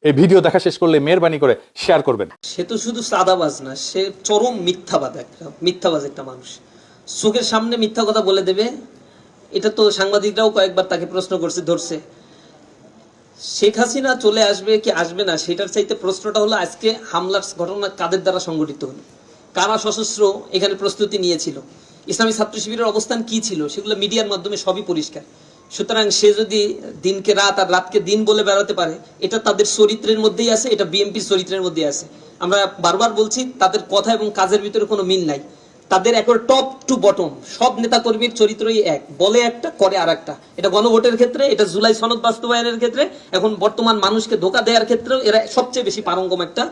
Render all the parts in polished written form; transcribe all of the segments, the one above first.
এই ভিডিও দেখা শেষ করলে মেহেরবানি করে শেয়ার করবেন। সে তো শুধু সাদাবাজ না, সে চরম মিথ্যাবাজ একটা মানুষ। চোখের সামনে মিথ্যা কথা বলে দেবে। এটা তো সাংবাদিকরাও কয়েকবার তাকে প্রশ্ন করছে, ধরছে। শেখ হাসিনা চলে আসবে কি আসবে না সেটার চাইতে প্রশ্নটা হলো আজকে হামলার ঘটনা কাদের দ্বারা সংগঠিত হলো, কারা সশস্ত্র এখানে প্রস্তুতি নিয়েছিল, ইসলামী ছাত্র শিবিরের অবস্থান কি ছিল, সেগুলো মিডিয়ার মাধ্যমে সবই পরিষ্কার। সুতরাং সে যদি দিনকে রাত আর রাতকে দিন বলে বেড়াতে পারে, এটা তাদের চরিত্রের মধ্যেই আছে, এটা বিএনপির চরিত্রের মধ্যেই আছে। আমরা বারবার বলছি তাদের কথা এবং কাজের ভিতরে কোনো মিল নাই। তাদের একবার টপ টু বটম সব নেতা কর্মীর চরিত্রই এক, বলে একটা করে আর একটা। এটা গণভোটের ক্ষেত্রে, এটা জুলাই সনদ বাস্তবায়নের ক্ষেত্রে, এখন বর্তমান মানুষকে ধোকা দেওয়ার ক্ষেত্রেও এরা সবচেয়ে বেশি পারঙ্গম একটা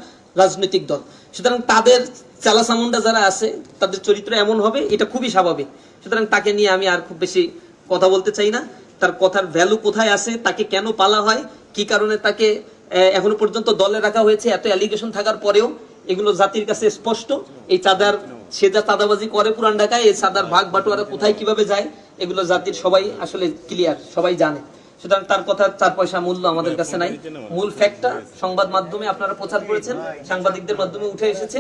রাজনৈতিক দল। সুতরাং তাদের চালাচামুন্ডা যারা আছে তাদের চরিত্র এমন হবে, এটা খুবই স্বাভাবিক। সুতরাং তাকে নিয়ে আমি আর খুব বেশি কথা বলতে চাই না। তার কথার ভ্যালু কোথায় আছে, তাকে কেন পালা হয়, কি কারণে তাকে এখনো পর্যন্ত দলে রাখা হয়েছে, এত অ্যালিগেশন থাকার পরেও এগুলো জাতির কাছে স্পষ্ট। এই চাঁদার, সে যা চাঁদাবাজি করে পুরান ঢাকায়, এই চাঁদার ভাগ বাটোয়ারা কোথায় কিভাবে যায়, এগুলো জাতির সবাই আসলে ক্লিয়ার, সবাই জানে। সুতরাং তার কথা 4 পয়সা মূল্য আমাদের কাছে নাই। মূল ফ্যাক্টটা সংবাদ মাধ্যমে আপনারা প্রচার করেছেন, সাংবাদিকদের মাধ্যমে উঠে এসেছে।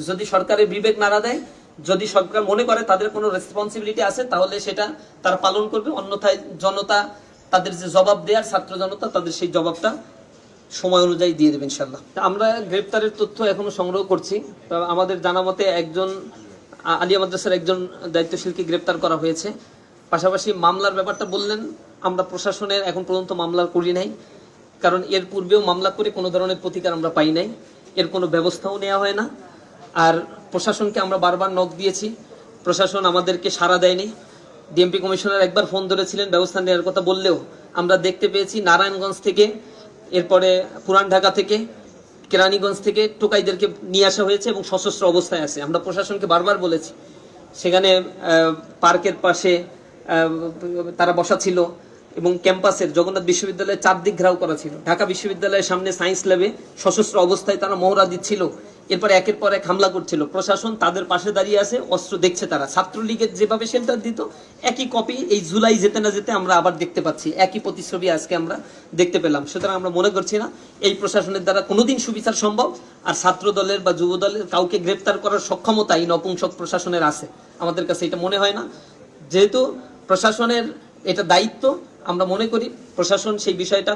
যদি সরকারের বিবেক নাড়া দেয়, যদি সরকার মনে করে তাদের কোনো রেসপন্সিবিলিটি আছে, তাহলে সেটা তারা পালন করবে। অন্যথায় জনতা তাদের যে জবাব দেয়ার, ছাত্র জনতা তাদের সেই জবাবটা সময় অনুযায়ী দিয়ে দেবে ইনশাল্লাহ। আমরা গ্রেপ্তারের তথ্য এখনো সংগ্রহ করছি। আমাদের জানা মতে একজন আলিয়া মাদ্রাসার একজন দায়িত্বশীলকে গ্রেপ্তার করা হয়েছে। পাশাপাশি মামলার ব্যাপারটা বললেন, আমরা প্রশাসনের এখন পর্যন্ত মামলা করি নাই, কারণ এর পূর্বেও মামলা করে কোনো ধরনের প্রতিকার আমরা পাই নাই, এর কোনো ব্যবস্থাও নেওয়া হয় না। আর প্রশাসনকে আমরা বারবার নক দিয়েছি, প্রশাসন আমাদেরকে সাড়া দেয়নি। ডিএমপি কমিশনার একবার ফোন ধরেছিলেন ব্যবস্থা নেওয়ার কথা বললেও আমরা দেখতে পেয়েছি নারায়ণগঞ্জ থেকে, এরপরে পুরান ঢাকা থেকে, কেরানীগঞ্জ থেকে টোকাইদেরকে নিয়ে আসা হয়েছে এবং সশস্ত্র অবস্থায় আছে। আমরা প্রশাসনকে বারবার বলেছি, সেখানে পার্কের পাশে তারা বসা ছিল এবং ক্যাম্পাসের জগন্নাথ বিশ্ববিদ্যালয়ের চারদিক ঘেরাও করা ছিল। ঢাকা বিশ্ববিদ্যালয়ের সামনে সায়েন্স ল্যাবে সশস্ত্র অবস্থায় তারা মহড়া দিচ্ছিল, এরপর একের পর এক হামলা করছিল। প্রশাসন তাদের পাশে দাঁড়িয়ে আছে, অস্ত্র দেখছে তারা। ছাত্রলীগের যেভাবে শেল্টার দিত, একই কপি এই জুলাই যেতে না যেতে আমরা আবার দেখতে পাচ্ছি, একই প্রতিচ্ছবি আজকে আমরা দেখতে পেলাম। সুতরাং আমরা মনে করছি না এই প্রশাসনের দ্বারা কোনোদিন সুবিচার সম্ভব। আর ছাত্র দলের বা যুব দলের কাউকে গ্রেপ্তার করার সক্ষমতা এই নপুংসক প্রশাসনের আছে, আমাদের কাছে এটা মনে হয় না। যেহেতু প্রশাসনের এটা দায়িত্ব, আমরা মনে করি প্রশাসন সেই বিষয়টা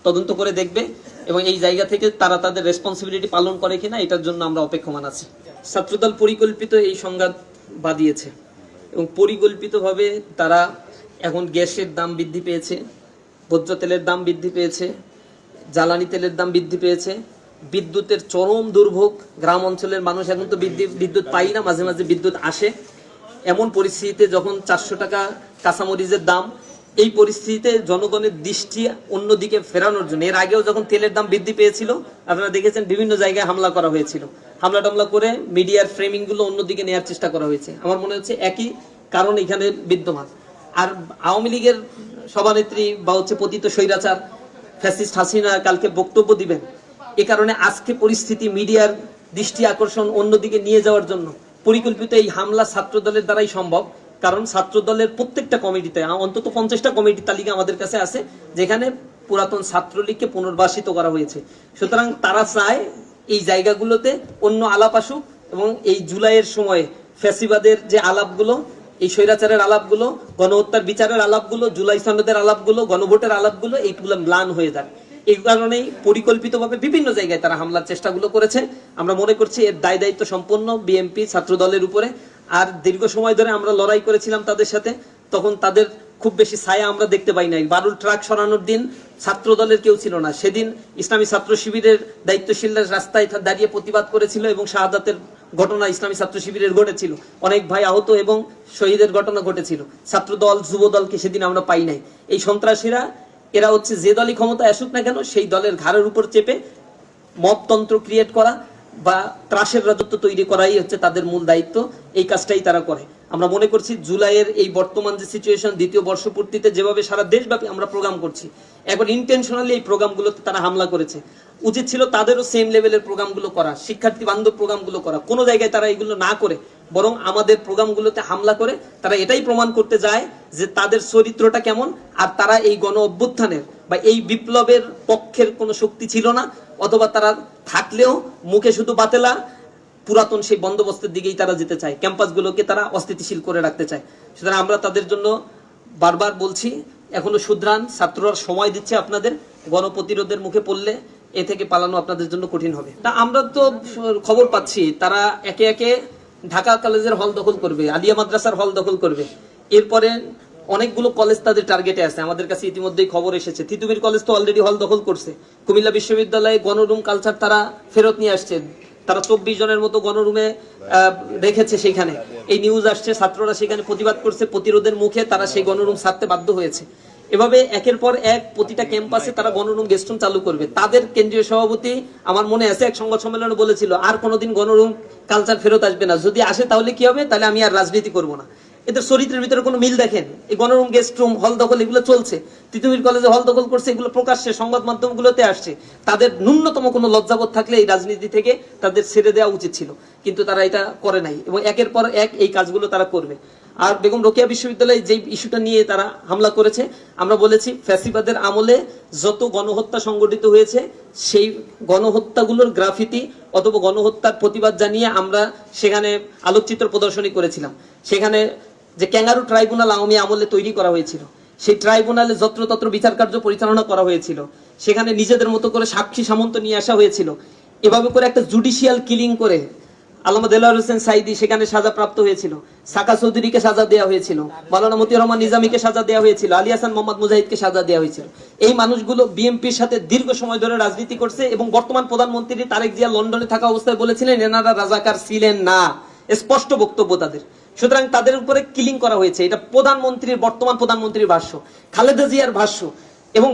তদন্ত করে দেখবে এবং এই জায়গা থেকে তারা তাদের রেসপন্সিবিলিটি পালন করে কিনা এটার জন্য আমরা অপেক্ষমান আছি। ছাত্রদল পরিকল্পিত এই সংঘাত বাঁধিয়েছে এবং পরিকল্পিতভাবে তারা এখন গ্যাসের দাম বৃদ্ধি পেয়েছে, ভোজ্য তেলের দাম বৃদ্ধি পেয়েছে, জ্বালানি তেলের দাম বৃদ্ধি পেয়েছে, বিদ্যুতের চরম দুর্ভোগ। গ্রাম অঞ্চলের মানুষ এখন তো বিদ্যুৎ পাই না, মাঝে মাঝে বিদ্যুৎ আসে। এমন পরিস্থিতিতে যখন 400 টাকা কাঁচামরিচের দাম, এই পরিস্থিতিতে জনগণের দৃষ্টি অন্যদিকে ফেরানোর জন্য এর আগেও যখন তেলের দাম বৃদ্ধি পেয়েছিল, আপনারা দেখেছেন বিভিন্ন জায়গায় হামলা করা হয়েছিল, হামলা টামলা করে মিডিয়ার ফ্রেমিং গুলো অন্যদিকে নেওয়ার চেষ্টা করা হয়েছে। আমার মনে হচ্ছে একই কারণ এখানে বিদ্যমান। আর আওয়ামী লীগের সভানেত্রী বা পতিত স্বৈরাচার ফ্যাসিস্ট হাসিনা কালকে বক্তব্য দিবেন, এ কারণে আজকে পরিস্থিতি মিডিয়ার দৃষ্টি আকর্ষণ অন্যদিকে নিয়ে যাওয়ার জন্য পরিকল্পিত এই হামলা ছাত্র দলের দ্বারাই সম্ভব। কারণ ছাত্র দলের প্রত্যেকটা কমিটিতে অন্তত 50টা কমিটির তালিকা আমাদের কাছে আছে, যেখানে পুরাতন ছাত্রলীগকে পুনর্বাসিত করা হয়েছে। সুতরাং তারা চায় এই জায়গাগুলোতে অন্য আলাপ আসুক এবং এই জুলাইয়ের সময় ফ্যাসিবাদের যে আলাপগুলো, এই স্বৈরাচারের আলাপগুলো, গণহত্যার বিচারের আলাপগুলো, জুলাই সনদের আলাপগুলো, গণভোটের আলাপগুলো, এইগুলো ম্লান হয়ে যায়। এই কারণেই পরিকল্পিতভাবে বিভিন্ন জায়গায় তারা হামলার চেষ্টাগুলো করেছে। আমরা মনে করছি এর দায় দায়িত্ব সম্পন্ন বিএনপি ছাত্র দলের উপরে। আর দীর্ঘ সময় ধরে আমরা লড়াই করেছিলাম তাদের সাথে, তখন তাদের খুব বেশি ছায়া আমরা দেখতে পাই নাই। বারুল ট্রাক সরানোর দিন ছাত্র দলের কেউ ছিল না, সেদিন ইসলামী ছাত্র শিবিরের দায়িত্বশীলরা রাস্তায় দাঁড়িয়ে প্রতিবাদ করেছিল এবং শাহাদাতের ঘটনা ইসলামী ছাত্র শিবিরের ঘটেছিল, অনেক ভাই আহত এবং শহীদের ঘটনা ঘটেছিল। ছাত্র দল যুব দলকে সেদিন আমরা পাই নাই। এই সন্ত্রাসীরা এরা হচ্ছে যে দলই ক্ষমতা আসুক না কেন, সেই দলের ঘাড়ের উপর চেপে মবতন্ত্র ক্রিয়েট করা বা ত্রাসের রাজত্ব তৈরি করাই হচ্ছে তাদের মূল দায়িত্ব। এই কাজটাই তারা করে। আমরা মনে করছি জুলাইয়ের এই বর্তমান যে সিচুয়েশন, দ্বিতীয় বর্ষপূর্তিতে যেভাবে সারা দেশব্যাপী আমরা প্রোগ্রাম করছি, একবার ইন্টেনশনালি এই প্রোগ্রামগুলোতে তারা হামলা করেছে। উচিত ছিল তাদেরও সেম লেভেলের প্রোগ্রামগুলো করা, শিক্ষার্থী বান্ধব প্রোগ্রামগুলো করা। কোনো জায়গায় তারা এগুলো না করে বরং আমাদের প্রোগ্রামগুলোতে হামলা করে তারা এটাই প্রমাণ করতে যায় যে তাদের চরিত্রটা কেমন, আর তারা এই গণ অভ্যুত্থানের বা এই বিপ্লবের পক্ষের কোনো শক্তি ছিল না, অথবা তারা থাকলেও মুখে শুধু বাতেলা পুরাতন সেই বন্দোবস্তের দিকেই তারা যেতে চায়, ক্যাম্পাসগুলোকে তারা অস্থিতিশীল করে রাখতে চায়। সুতরাং আমরা তাদের জন্য বারবার বলছি, এখনো শুধরান, ছাত্ররা সময় দিচ্ছে আপনাদের, গণপ্রতিরোধের মুখে পড়লে এ থেকে পালানো আপনাদের জন্য কঠিন হবে। তা আমরা তো খবর পাচ্ছি তারা একে একে ঢাকা কলেজের হল দখল করবে, আলিয়া মাদ্রাসার হল দখল করবে, এরপরে অনেকগুলো কলেজ তাদের টার্গেটে আছে। আমাদের কাছে ইতিমধ্যেই খবর এসেছে, তিতুমির কলেজ তো অলরেডি হল দখল করছে। কুমিল্লা বিশ্ববিদ্যালয়ে গণরুম কালচার তারা ফেরত নিয়ে আসছে, তারা 24 জনের মতো গণরুমে রেখেছে। সেখানে এই নিউজ আসছে, ছাত্ররা সেখানে প্রতিবাদ করছে, প্রতিরোধের মুখে তারা সেই গণরুম ছাড়তে বাধ্য হয়েছে। এভাবে একের পর এক প্রতিটা ক্যাম্পাসে তারা গণরুম গেস্টরুম চালু করবে। তাদের কেন্দ্রীয় সভাপতি আমার মনে আছে এক সংবাদ সম্মেলনে বলেছিল, আর কোনোদিন গণরুম কালচার ফেরত আসবে না, যদি আসে তাহলে কি হবে, তাহলে আমি আর রাজনীতি করব না। এদের চরিত্রের ভিতরে কোনো মিল দেখেন? এই গণরুম গেস্ট রুম হল দখল এগুলো চলছে, তিতুমির কলেজে হল দখল করছে, এগুলো প্রকাশ্যে সংবাদ মাধ্যমগুলোতে আসছে। তাদের ন্যূনতম কোনো লজ্জাবোধ থাকলে এই রাজনীতি থেকে তাদের ছেড়ে দেওয়া উচিত ছিল, কিন্তু তারা এটা করে নাই এবং একের পর এক এই কাজগুলো তারা করবে। আর বেগম রোকেয়া বিশ্ববিদ্যালয়ে যে ইস্যুটা নিয়ে তারা হামলা করেছে, আমরা বলেছি ফ্যাসিবাদের আমলে যত গণহত্যা সংগঠিত হয়েছে সেই গণহত্যাগুলোর গ্রাফিতি অথবা গণহত্যার প্রতিবাদ জানিয়ে আমরা সেখানে আলোকচিত্র প্রদর্শনী করেছিলাম। সেখানে যে ক্যাঙ্গারু ট্রাইব্যুনাল আওয়ামী আমলে তৈরি করা হয়েছিল, সেই ট্রাইব্যুনালে যত্রতত্র বিচার কার্য পরিচালনা করা হয়েছিল, সেখানে নিজেদের মতো করে সাক্ষী সামন্ত নিয়ে আসা হয়েছিল। এভাবে করে একটা জুডিশিয়াল কিলিং করে আল্লামা দেলোয়ার হোসেন সাইদি সেখানে সাজা প্রাপ্ত হয়েছিল, সাকা চৌধুরীকে সাজা দেওয়া হয়েছিল, মাওলানা মতিউর রহমান নিজামীকে সাজা দেওয়া হয়েছিল, আলী হাসান মোহাম্মদ মুজাহিদকে সাজা দেওয়া হয়েছিল। এই মানুষগুলো বিএনপির সাথে দীর্ঘ সময় ধরে রাজনীতি করছে এবং বর্তমান প্রধানমন্ত্রী তারেক জিয়া লন্ডনে থাকা অবস্থায় বলেছিলেন এনারা রাজাকার ছিলেন না, স্পষ্ট বক্তব্য তাদের। সুতরাং তাদের উপরে কিলিং করা হয়েছে, এটা প্রধানমন্ত্রীর, বর্তমান প্রধানমন্ত্রীর ভাষ্য, খালেদা জিয়ার ভাষ্য এবং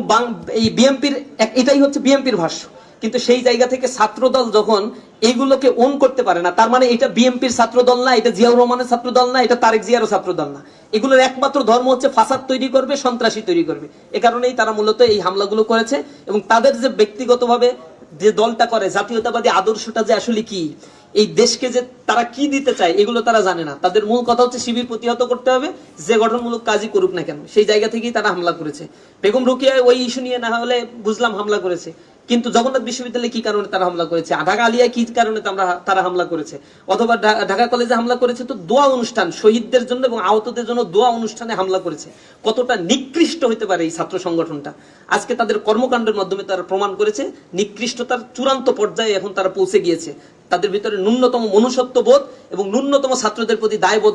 এই বিএনপির, এটাই হচ্ছে বিএনপির ভাষ্য। কিন্তু সেই জায়গা থেকে ছাত্রদল যখন এইগুলোকে ওন করতে পারে না, তার মানে এটা বিএনপির ছাত্রদল না, এটা জিয়াউর রহমানের ছাত্রদল না, এটা তারেক জিয়ারও ছাত্রদল না। এগুলোর একমাত্র ধর্ম হচ্ছে ফাসাদ তৈরি করবে, সন্ত্রাসী তৈরি করবে। এ কারণেই তারা মূলত এই হামলাগুলো করেছে এবং তাদের যে ব্যক্তিগতভাবে যে দলটা করে, জাতীয়তাবাদী আদর্শটা যে আসলে কি, এই দেশকে যে তারা কি দিতে চায় এগুলো তারা জানে না। তাদের মূল কথা হচ্ছে শিবির প্রতিহত করতে হবে, যে গঠনমূলক কাজই করুক না কেন। সেই জায়গা থেকেই তারা হামলা করেছে। বেগম রোকেয়ায় ওই ইস্যু নিয়ে না হলে বুঝলাম হামলা করেছে, কিন্তু জগন্নাথ বিশ্ববিদ্যালয়ে কি কারণে তারা হামলা করেছে, ঢাকা আলিয়ায় কি কারণে তারা হামলা করেছে, অথবা ঢাকা কলেজে হামলা করেছে তো দোয়া অনুষ্ঠান, শহীদদের জন্য এবং আহতদের জন্য দোয়া অনুষ্ঠানে হামলা করেছে। কতটা নিকৃষ্ট হতে পারে এই ছাত্র সংগঠনটা, আজকে তাদের কর্মকাণ্ডের মাধ্যমে তারা প্রমাণ করেছে নিকৃষ্টতার চূড়ান্ত পর্যায়ে এখন তারা পৌঁছে গিয়েছে। তাদের ভিতরে ন্যূনতম মনুষ্যত্ব বোধ এবং ন্যূনতম ছাত্রদের প্রতি দায়বোধ